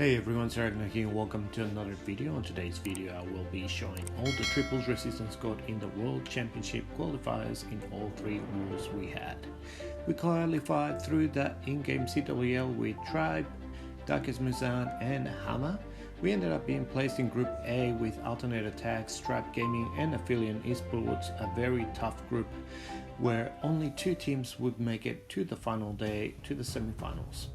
Hey everyone, it's Agnach here. Welcome to another video. In today's video I will be showing all the triples resistance got in the World Championship qualifiers in all three wars we had. We qualified through the in-game CWL with Tribe, Darkest Muzan and Hammer. We ended up being placed in Group A with Alternate Attacks, Stripe Gaming and Aphelion esports, a very tough group where only two teams would make it to the final day, to the semi-finals.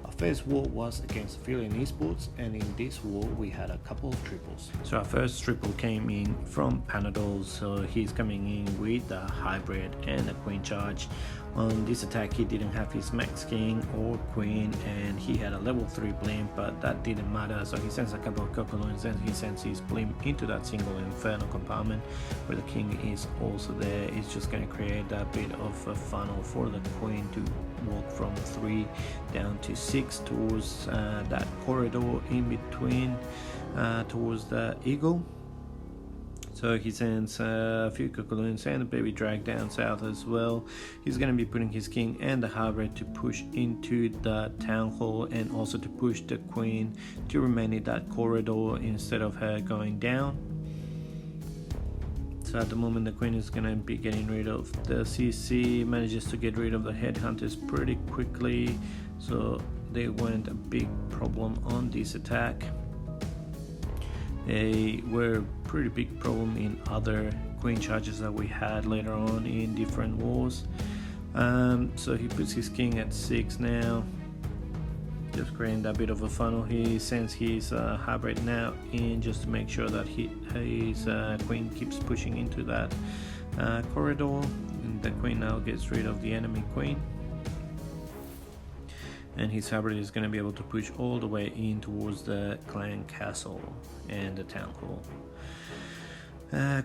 Our first war was against Aphelion esports, and in this war we had a couple of triples. So our first triple came in from Panadol, so he's coming in with the hybrid and a queen charge. On this attack he didn't have his max king or queen, and he had a level 3 blimp, but that didn't matter, so he sends a couple of cocoons and he sends his blimp into that single inferno compartment where the king is also there. It's just going to create a bit of a funnel for the queen to walk from 3 down to 6 towards that corridor in between towards the eagle. So he sends a few cocoons and a baby drag down south as well. He's going to be putting his king and the hybrid to push into the town hall, and also to push the queen to remain in that corridor instead of her going down. So at the moment the queen is going to be getting rid of the CC, manages to get rid of the headhunters pretty quickly, so they weren't a big problem on this attack. They were a pretty big problem in other queen charges that we had later on in different wars. So he puts his king at 6 now, just creating that bit of a funnel. He sends his hybrid now in just to make sure that his queen keeps pushing into that corridor, and the queen now gets rid of the enemy queen. And his hybrid is going to be able to push all the way in towards the clan castle and the town hall.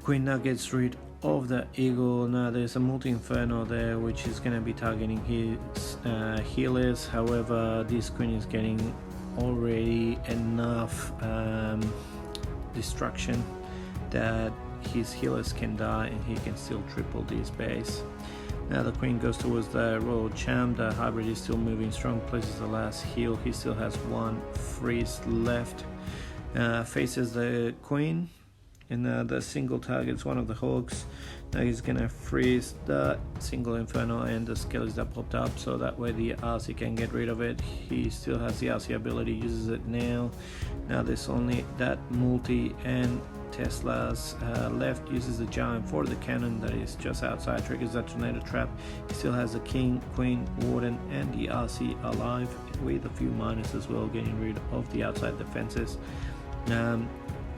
Queen now gets rid of the eagle. Now there's a multi-inferno there which is going to be targeting his healers. However, this queen is getting already enough destruction that his healers can die and he can still triple this base. Now the queen goes towards the royal champ. The hybrid is still moving strong, places the last heal. He still has one freeze left. Faces the queen, and the single targets one of the hawks. Now he's gonna freeze the single inferno and the skellies that popped up, so that way the RC can get rid of it. He still has the RC ability, uses it now. Now there's only that multi and Tesla's left, uses the giant for the cannon that is just outside, triggers that tornado trap. He still has the king, queen, warden and the RC alive with a few miners as well, getting rid of the outside defenses.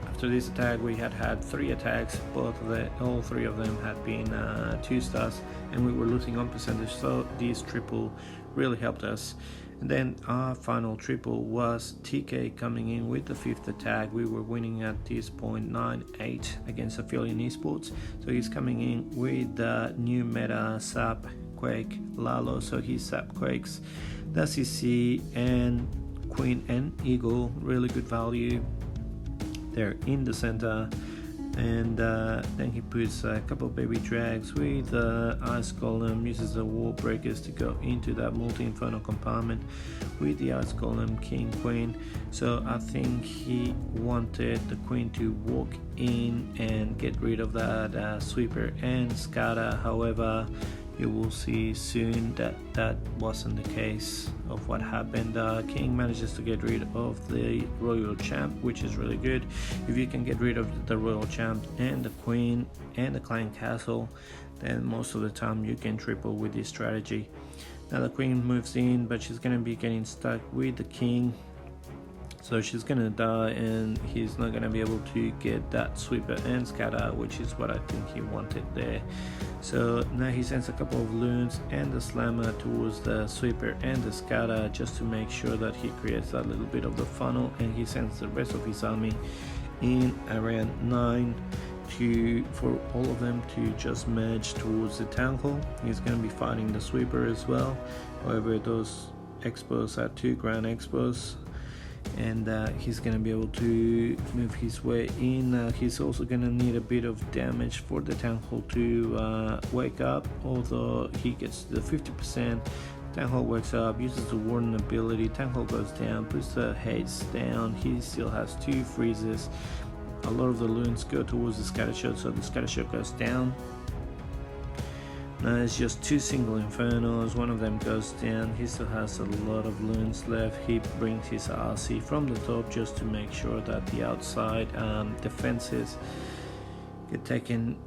After this attack we had 3 attacks, all 3 of them had been 2 stars, and we were losing on percentage, so this triple really helped us. And then our final triple was TK coming in with the 5th attack. We were winning at this point 9-8 against Aphelion esports, so he's coming in with the new meta sap, quake, lalo. So he sap quakes the CC and queen and eagle, really good value. They're in the center, and then he puts a couple of baby drags with the ice golem, uses the wall breakers to go into that multi-inferno compartment with the ice golem, king, queen. So I think he wanted the queen to walk in and get rid of that sweeper and scatter. However, you will see soon that that wasn't the case of what happened. King manages to get rid of the royal champ, which is really good. If you can get rid of the royal champ and the queen and the clan castle, then most of the time you can triple with this strategy. Now the queen moves in, but she's going to be getting stuck with the king, so she's gonna die and he's not gonna be able to get that sweeper and scatter, which is what I think he wanted there. So now he sends a couple of loons and the slammer towards the sweeper and the scatter, just to make sure that he creates that little bit of the funnel, and he sends the rest of his army in around 9 for all of them to just merge towards the town hall. He's gonna be fighting the sweeper as well. However, those expos are 2 ground expos, and he's gonna be able to move his way in. He's also gonna need a bit of damage for the town hall to wake up, although he gets the 50%, Tanghole wakes up, uses the Warden ability, Tanghole goes down, puts the hates down, he still has 2 freezes. A lot of the loons go towards the Scattershot, so the Scattershot goes down. Now it's just 2 single Infernos, one of them goes down, he still has a lot of loons left. He brings his RC from the top just to make sure that the outside defenses get taken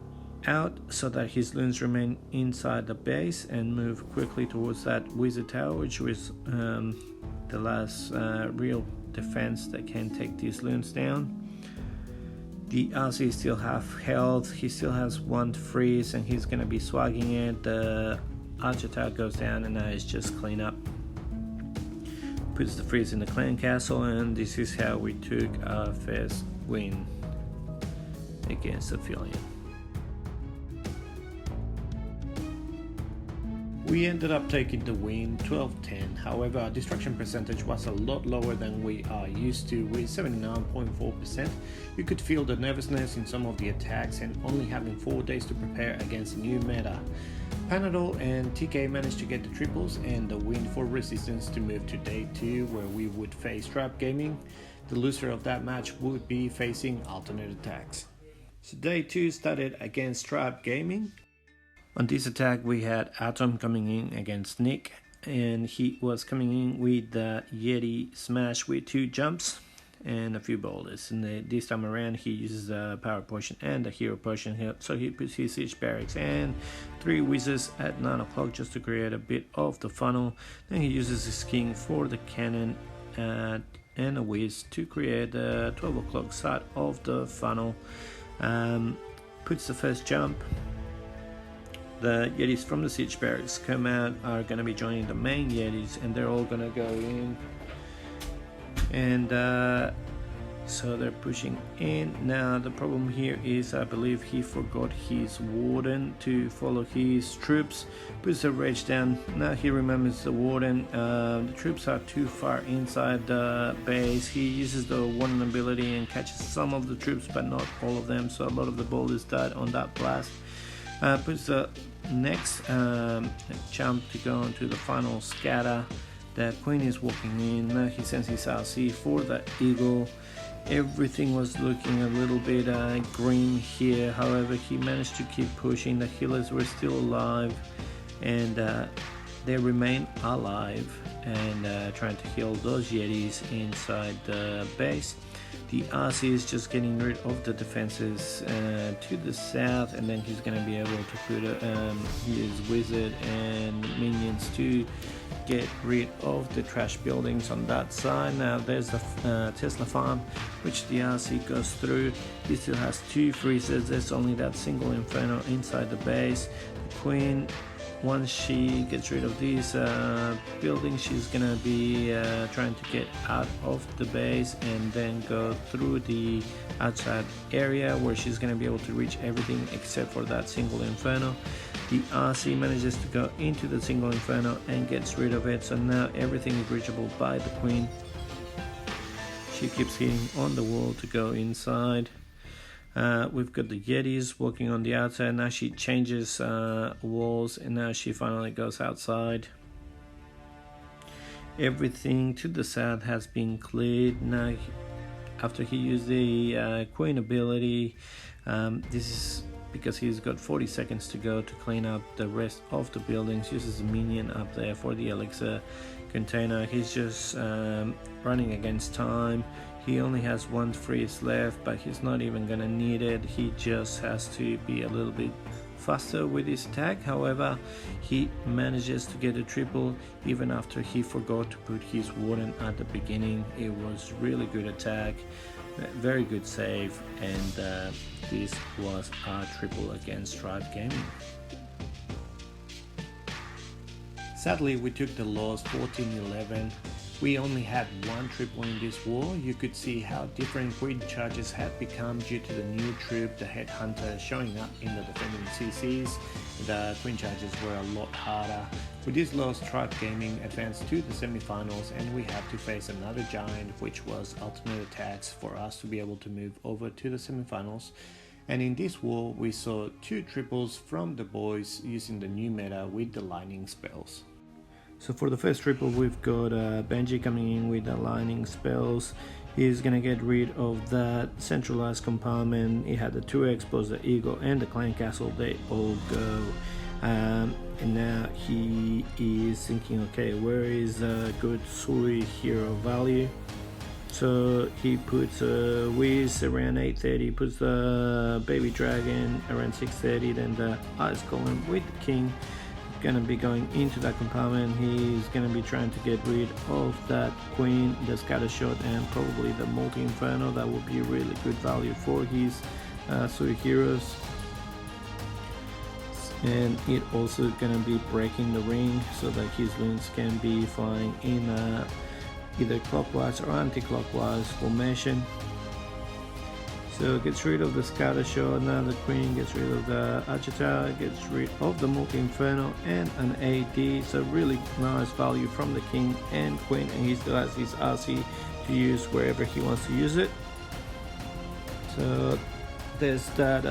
out so that his loons remain inside the base and move quickly towards that Wizard Tower, which was the last real defense that can take these loons down. The RC still have health, he still has 1 freeze and he's going to be swagging it. The Archer Tower goes down and now it's just clean up. Puts the freeze in the clan castle, and this is how we took our first win against Aphelion. We ended up taking the win 12-10, however our destruction percentage was a lot lower than we are used to with 79.4%. You could feel the nervousness in some of the attacks and only having 4 days to prepare against a new meta. Panadol and TK managed to get the triples and the win for Resistance to move to day 2 where we would face Trap Gaming. The loser of that match would be facing alternate attacks. So day 2 started against Trap Gaming. On this attack we had Atom coming in against Nick, and he was coming in with the Yeti Smash with 2 jumps and a few boulders. And this time around he uses the Power Potion and the Hero Potion, so he puts his Siege Barracks and 3 Wizards at 9 o'clock just to create a bit of the funnel. Then he uses his King for the Cannon and a Wiz to create the 12 o'clock side of the funnel. Puts the first jump. The Yetis from the Siege Barracks come out, are going to be joining the main Yetis, and they're all going to go in. And so they're pushing in. Now the problem here is I believe he forgot his Warden to follow his troops. Puts the Rage down. Now he remembers the Warden. The troops are too far inside the base. He uses the Warden ability and catches some of the troops but not all of them, so a lot of the boulders died on that blast. Puts the next jump to go into the final scatter. The Queen is walking in. Now he sends his RC for the Eagle. Everything was looking a little bit green here, however he managed to keep pushing. The healers were still alive and they remain alive and trying to heal those Yetis inside the base. The RC is just getting rid of the defenses to the south, and then he's going to be able to put his Wizard and minions to get rid of the trash buildings on that side. Now there's the Tesla farm, which the RC goes through. He still has 2 freezes. There's only that single Inferno inside the base. The Queen, once she gets rid of these buildings, she's gonna be trying to get out of the base and then go through the outside area where she's gonna be able to reach everything except for that single Inferno. The RC manages to go into the single Inferno and gets rid of it, so now everything is reachable by the Queen. She keeps hitting on the wall to go inside. We've got the Yetis walking on the outside. Now she changes walls and now she finally goes outside. Everything to the south has been cleared. Now after he used the Queen ability, this is because he's got 40 seconds to go to clean up the rest of the buildings. Uses a minion up there for the elixir container. He's just running against time. He only has 1 freeze left, but he's not even gonna need it. He just has to be a little bit faster with his attack. However, he manages to get a triple even after he forgot to put his Warden at the beginning. It was really good attack, very good save, and this was our triple against Tribe Gaming. Sadly, we took the loss 14-11. We only had 1 triple in this war. You could see how different Queen charges had become due to the new troop, the Headhunter, showing up in the defending CCs. The Queen charges were a lot harder. With this loss, Tribe Gaming advanced to the semi-finals, and we had to face another giant, which was Ultimate Attacks, for us to be able to move over to the semi-finals. And in this war, we saw 2 triples from the boys using the new meta with the lightning spells. So for the first triple, we've got Benjie coming in with aligning spells. He's gonna get rid of that centralized compartment. He had the 2x plus the eagle and the clan castle, they all go. And now he is thinking, okay, where is a good Sui hero value? So he puts a Wiz around 8:30, puts the baby dragon around 6:30, then the ice golem with the king gonna be going into that compartment. He's gonna be trying to get rid of that queen, the scatter shot, and probably the multi inferno. That would be really good value for his Sui heroes. And it also gonna be breaking the ring so that his loons can be flying in either clockwise or anti-clockwise formation. So gets rid of the scatter shot. Now the queen gets rid of the Agita, gets rid of the multi inferno and an AD. So really nice value from the king and queen, and he still has his RC to use wherever he wants to use it. So there's that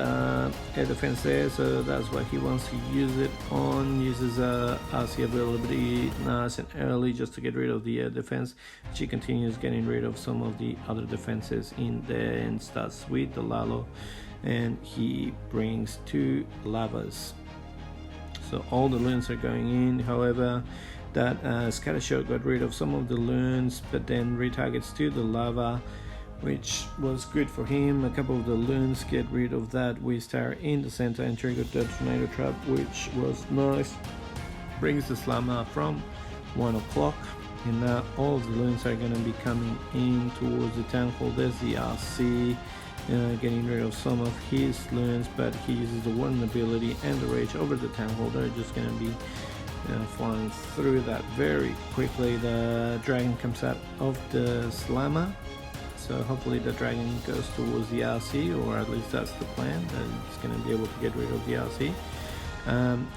air defense there, so that's what he wants to use it on. Uses RC availability nice and early just to get rid of the air defense. She continues getting rid of some of the other defenses in there and starts with the lalo, and he brings 2 lavas. So all the loons are going in. However, that scatter shot got rid of some of the loons, but then retargets to the lava, which was good for him. A couple of the loons get rid of that Wiz tower in the center and triggered the tornado trap, which was nice. Brings the slammer from 1 o'clock, and now all the loons are going to be coming in towards the town hall. There's the RC getting rid of some of his loons, but he uses the warden ability and the rage over the town hall. They're just going to be flying through that very quickly. The dragon comes out of the slammer. So hopefully the dragon goes towards the RC, or at least that's the plan, that it's going to be able to get rid of the RC.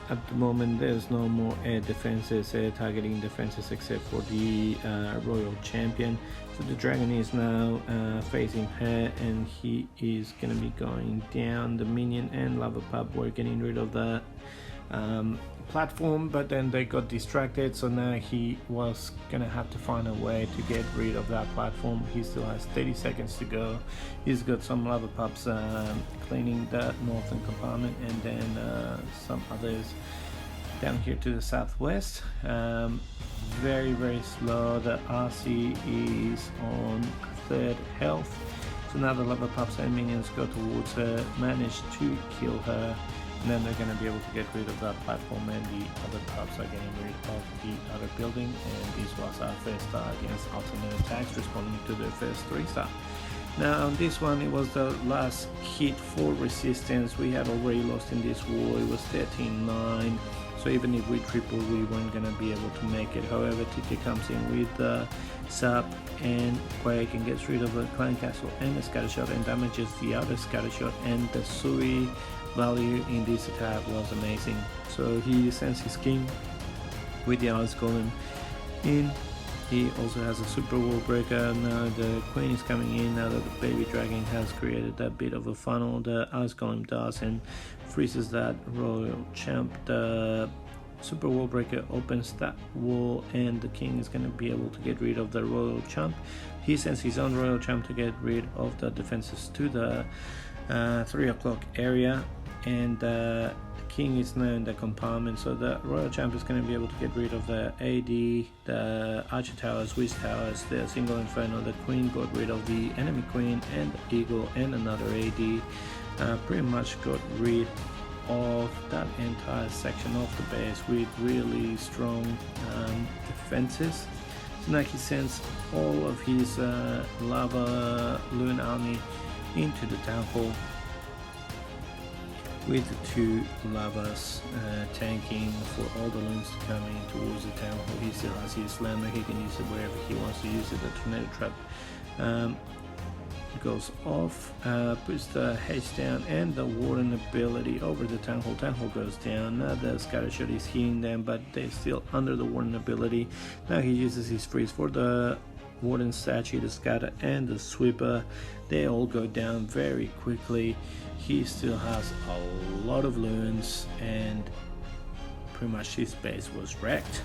At the moment there's no more air defenses, air targeting defenses, except for the royal champion. So the dragon is now facing her, and he is going to be going down. The minion and lava pup were getting rid of the platform, but then they got distracted, so now he was gonna have to find a way to get rid of that platform. He still has 30 seconds to go. He's got some lava pups cleaning the northern compartment, and then some others down here to the southwest. Very slow. The RC is on 3rd health, so now the lava pups and minions go towards her, manage to kill her, and then they're going to be able to get rid of that platform, and the other pups are getting rid of the other building. And this was our first star against alternate attacks, responding to their first 3-star. Now on this one, it was the last hit for resistance. We had already lost in this war. It was 13-9, so even if we triple, we weren't going to be able to make it. However, TK comes in with the sap and quake and gets rid of the clan castle and the scatter shot, and damages the other scatter shot, and the Sui value in this attack was amazing. So he sends his king with the ice golem in. He also has a super wall breaker. Now the queen is coming in. Now that the baby dragon has created that bit of a funnel, the ice golem does and freezes that royal champ. The super wall breaker opens that wall, and the king is going to be able to get rid of the royal champ. He sends his own royal champ to get rid of the defenses to the 3 o'clock area, and the king is now in the compartment. So the royal champ is going to be able to get rid of the AD, the archer towers, Wiz towers, the single inferno. The queen got rid of the enemy queen and the eagle and another AD. Pretty much got rid of that entire section of the base with really strong defenses. So now he sends all of his lava loon army into the town hall, with the 2 lavas tanking for all the loons to come in towards the town hall. He still has his slammer, he can use it wherever he wants to use it. The tornado trap goes off, puts the haste down, and the warden ability over the town hall. Town hall goes down. Now the scatter shot is hitting them, but they're still under the warden ability. Now he uses his freeze for the warden statue, the scatter, and the sweeper. They all go down very quickly. He still has a lot of loons, and pretty much his base was wrecked.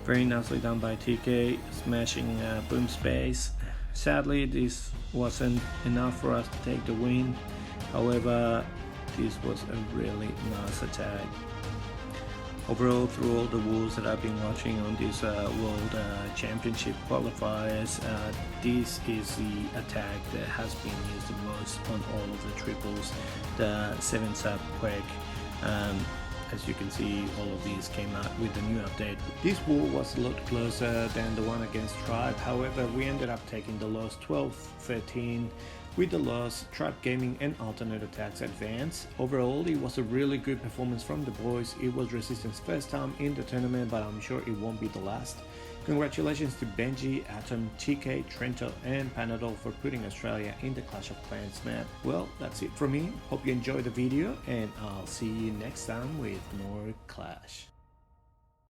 Very nicely done by TK, smashing boom space. Sadly, this wasn't enough for us to take the win. However, this was a really nice attack. Overall, through all the wars that I've been watching on this World Championship qualifiers, this is the attack that has been used the most on all of the triples, the 7-sub quake. As you can see, all of these came out with the new update. This war was a lot closer than the one against Tribe, however we ended up taking the loss 12-13 with the loss. Tribe Gaming and Alternate Attacks advance. Overall, it was a really good performance from the boys. It was Resistance first time in the tournament, but I'm sure it won't be the last. Congratulations to Benjie, Atom, TK, Trento and Panadol for putting Australia in the Clash of Clans map. Well, that's it from me. Hope you enjoyed the video and I'll see you next time with more Clash.